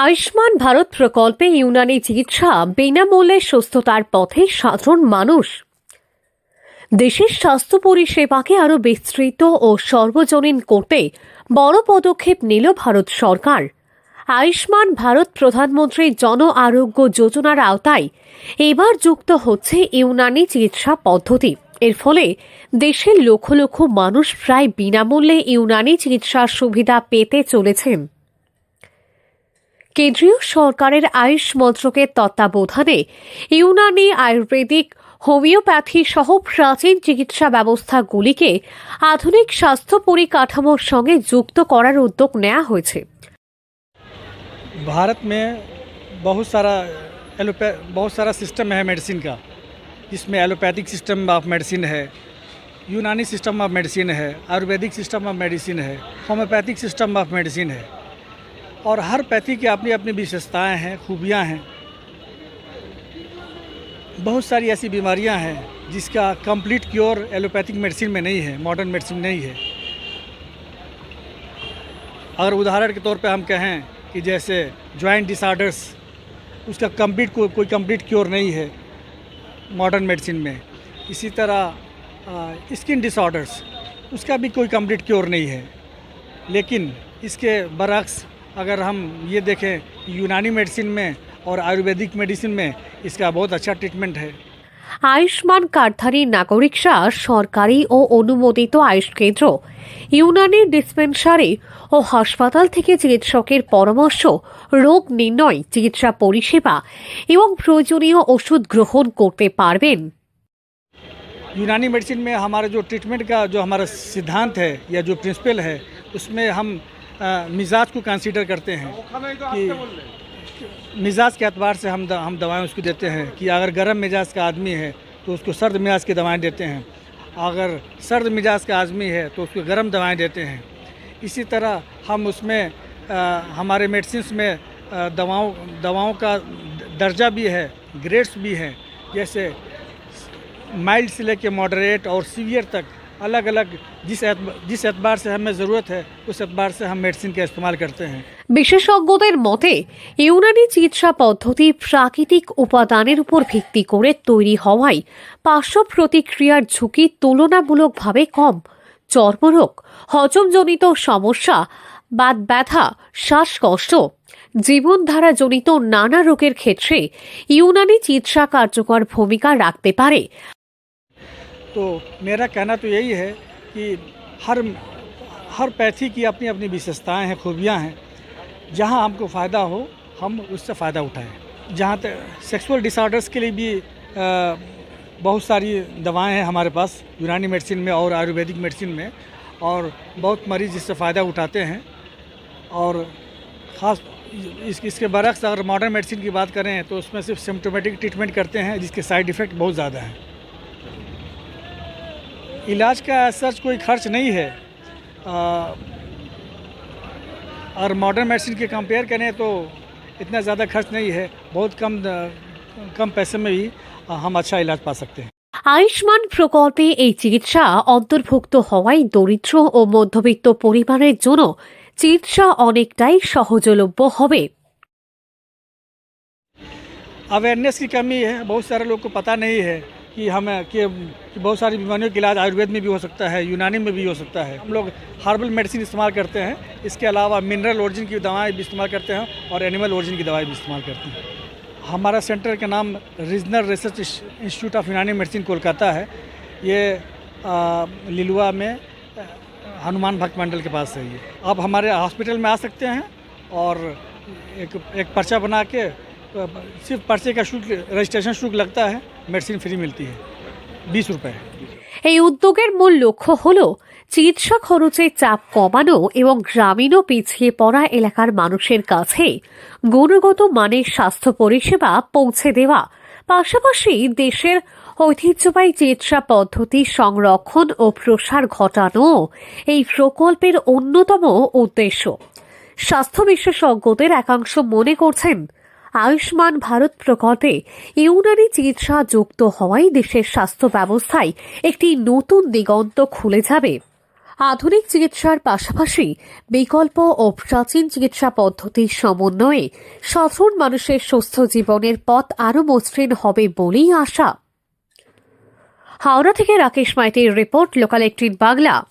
আয়ুষ্মান ভারত প্রকল্পে ইউনানি চিকিৎসা বিনামূল্যে সুস্থতার পথে সাধারণ মানুষ। দেশের স্বাস্থ্য পরিষেবাকে আরও বিস্তৃত ও সর্বজনীন করতে বড় পদক্ষেপ নিল ভারত সরকার। আয়ুষ্মান ভারত প্রধানমন্ত্রী জন আরোগ্য যোজনার আওতায় এবার যুক্ত হচ্ছে ইউনানি চিকিৎসা পদ্ধতি। এর ফলে দেশের লক্ষ লক্ষ মানুষ প্রায় বিনামূল্যে ইউনানি চিকিৎসার সুবিধা পেতে চলেছেন। কেন্দ্রীয় সরকারের আয়ুষ মন্ত্রকের তত্ত্বাবধানে ইউনানি, আয়ুর্বেদিক, হোমিওপ্যাথি সহ প্রাচীন চিকিৎসা ব্যবস্থাগুলিকে আধুনিক স্বাস্থ্য পরিকাঠামোর সঙ্গে যুক্ত করার উদ্যোগ নেওয়া হয়েছে। भारत में बहुत सारा सिस्टम है मेडिसिन का, जिसमें एलोपैथिक सिस्टम ऑफ मेडिसिन है, यूनानी सिस्टम ऑफ मेडिसिन है, आयुर्वेदिक सिस्टम ऑफ मेडिसिन है, होम्योपैथिक सिस्टम ऑफ मेडिसिन है। और हर पैथी की अपनी अपनी विशेषताएं हैं, खूबियां हैं। बहुत सारी ऐसी बीमारियां हैं जिसका कंप्लीट क्योर एलोपैथिक मेडिसिन में नहीं है, मॉडर्न मेडिसिन नहीं है। अगर उदाहरण के तौर पे हम कहें कि जैसे जॉइंट डिसऑर्डर्स, उसका कोई कंप्लीट क्योर नहीं है मॉडर्न मेडिसिन में। इसी तरह स्किन डिसऑर्डर्स, उसका भी कोई कंप्लीट क्योर नहीं है। लेकिन इसके बरअक्स अगर हम ये देखें, यूनानी मेडिसिन में और आयुर्वेदिक मेडिसिन में इसका बहुत अच्छा ट्रीटमेंट है। আয়ুষ্মান কার্ডধারী নাগরিকরা সরকারি ও অনুমোদিত আয়ুষ কেন্দ্র, ইউনানি ডিসপেন্সারি ও হাসপাতাল থেকে চিকিৎসকের পরামর্শ, রোগ নির্ণয়, চিকিৎসা পরিষেবা এবং প্রয়োজনীয় ওষুধ গ্রহণ করতে পারবেন। यूनानी मेडिसिन में हमारा जो ट्रीटमेंट का जो हमारा सिद्धांत है या जो प्रिंसिपल है, उसमें हम मिजाज को कंसीडर करते हैं कि मिजाज के एतबार से हम दवाएं उसको देते हैं कि अगर गर्म मिजाज का आदमी है तो उसको सर्द मिजाज की दवाएं देते हैं, अगर सर्द मिजाज का आदमी है तो उसको गर्म दवाएं देते हैं। इसी तरह हम उसमें हमारे मेडिसिन्स में दवाओं का दर्जा भी है, ग्रेड्स भी हैं। जैसे माइल्ड से लेके मॉडरेट और सीवियर तक अलग अलग जिस एतबार से हमें ज़रूरत है उस एतबार से हम मेडिसिन का इस्तेमाल करते हैं। বিশেষজ্ঞদের মতে ইউনানি চিকিৎসা পদ্ধতি প্রাকৃতিক উপাদানের উপর ভিত্তি করে তৈরি হওয়ায় পার্শ্ব প্রতিক্রিয়ার ঝুঁকি তুলনামূলকভাবে কম। চর্মরোগ, হজমজনিত সমস্যা, বাত ব্যথা, শ্বাসকষ্ট, জীবনধারাজনিত নানা রোগের ক্ষেত্রে ইউনানি চিকিৎসা কার্যকর ভূমিকা রাখতে পারে। तो मेरा कहना तो यही है कि हर पैथी की अपनी अपनी विशेषताएं हैं, खूबियां हैं। जहां हमको फ़ायदा हो हम उससे फ़ायदा उठाएं। जहां तक सेक्सुअल डिसऑर्डर्स के लिए भी बहुत सारी दवाएं हैं हमारे पास यूनानी मेडिसिन में और आयुर्वेदिक मेडिसिन में, और बहुत मरीज़ इससे फ़ायदा उठाते हैं। और ख़ास इसके बरक्स अगर मॉडर्न मेडिसिन की बात करें तो उसमें सिर्फ सिम्टोमेटिक ट्रीटमेंट करते हैं, जिसके साइड इफ़ेक्ट बहुत ज़्यादा हैं। इलाज का सच कोई खर्च नहीं है। और मॉडर्न मेडिसिन के कंपेयर करें तो इतना ज़्यादा खर्च नहीं है, बहुत कम पैसे में भी हम अच्छा इलाज पा सकते हैं। আয়ুষ্মান প্রকল্পে এই চিকিৎসা অন্তর্ভুক্ত হওয়ায় দরিদ্র ও মধ্যবিত্ত পরিবারের জন্য চিকিৎসা অনেকটাই সহজলভ্য হবে। अवेयरनेस की कमी है, बहुत सारे लोग को पता नहीं है कि बहुत सारी बीमारियों का इलाज आयुर्वेद में भी हो सकता है, यूनानी में भी हो सकता है। हम लोग हर्बल मेडिसिन इस्तेमाल करते हैं, इसके अलावा मिनरल ओरिजिन की दवाएं भी इस्तेमाल करते हैं और एनिमल ओरिजिन की दवाएं भी इस्तेमाल करते हैं। हमारा सेंटर का नाम रीजनल रिसर्च इंस्टीट्यूट ऑफ यूनानी मेडिसिन कोलकाता है। ये लिलुआ में हनुमान भक्त मंडल के पास है। ये आप हमारे हॉस्पिटल में आ सकते हैं और एक पर्चा बना के, सिर्फ पर्चे का शुल्क, रजिस्ट्रेशन शुल्क लगता है, मेडिसिन फ्री मिलती है, 20 रुपये। এই উদ্যোগের মূল লক্ষ্য হল চিকিৎসা খরচের চাপ কমানো এবং গ্রামীণ ও পিছিয়ে পড়া এলাকার মানুষের কাছে গুণগত মানের স্বাস্থ্য পরিষেবা পৌঁছে দেওয়া, পাশাপাশি দেশের ঐতিহ্যবাহী চিকিৎসা পদ্ধতি সংরক্ষণ ও প্রসার ঘটানো এই প্রকল্পের অন্যতম উদ্দেশ্য। স্বাস্থ্য বিশেষজ্ঞদের একাংশ মনে করছেন আয়ুষ্মান ভারত প্রকল্পে ইউনানি চিকিৎসা যুক্ত হওয়ায় দেশের স্বাস্থ্য ব্যবস্থায় একটি নতুন দিগন্ত খুলে যাবে। আধুনিক চিকিৎসার পাশাপাশি বিকল্প ও প্রাচীন চিকিৎসা পদ্ধতির সমন্বয়ে সাধারণ মানুষের সুস্থ জীবনের পথ আরও মসৃণ হবে বলেই আশা। হাওড়া থেকে রাকেশ মাইতির রিপোর্ট, লোকাল 18 বাংলা।